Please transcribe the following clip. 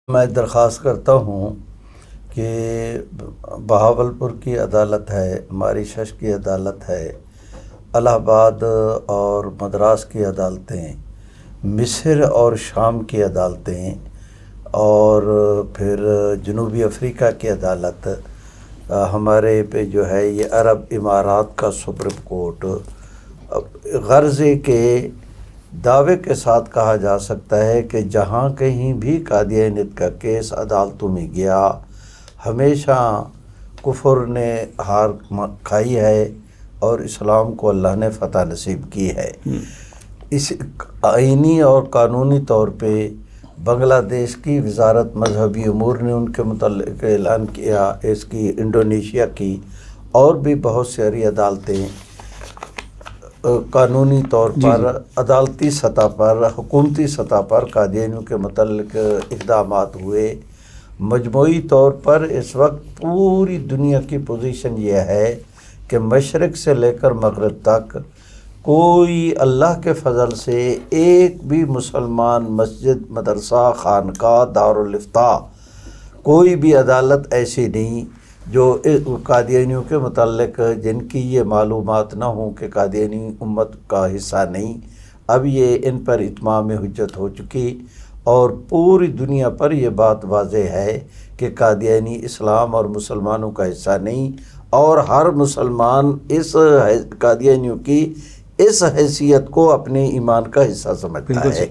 میں درخواست کرتا ہوں کہ بہاولپور کی عدالت ہے، ماریشس کی عدالت ہے، الہ آباد اور مدراس کی عدالتیں، مصر اور شام کی عدالتیں اور پھر جنوبی افریقہ کی عدالت، ہمارے پہ جو ہے یہ عرب امارات کا سپریم کورٹ، غرضے کے دعوے کے ساتھ کہا جا سکتا ہے کہ جہاں کہیں بھی قادیانیت کا کیس عدالتوں میں گیا، ہمیشہ کفر نے ہار کھائی ہے اور اسلام کو اللہ نے فتح نصیب کی ہے۔ اس آئینی اور قانونی طور پہ بنگلہ دیش کی وزارت مذہبی امور نے ان کے متعلق اعلان کیا، اس کی انڈونیشیا کی اور بھی بہت ساری عدالتیں قانونی طور پر عدالتی سطح پر، حکومتی سطح پر قادیانیوں کے متعلق اقدامات ہوئے۔ مجموعی طور پر اس وقت پوری دنیا کی پوزیشن یہ ہے کہ مشرق سے لے کر مغرب تک کوئی اللہ کے فضل سے ایک بھی مسلمان مسجد، مدرسہ، خانقاہ، دارالافتاء، کوئی بھی عدالت ایسی نہیں جو قادیانیوں کے متعلق جن کی یہ معلومات نہ ہوں کہ قادیانی امت کا حصہ نہیں۔ اب یہ ان پر اتمام حجت ہو چکی اور پوری دنیا پر یہ بات واضح ہے کہ قادیانی اسلام اور مسلمانوں کا حصہ نہیں، اور ہر مسلمان اس قادیانیوں کی اس حیثیت کو اپنے ایمان کا حصہ سمجھتا ہے۔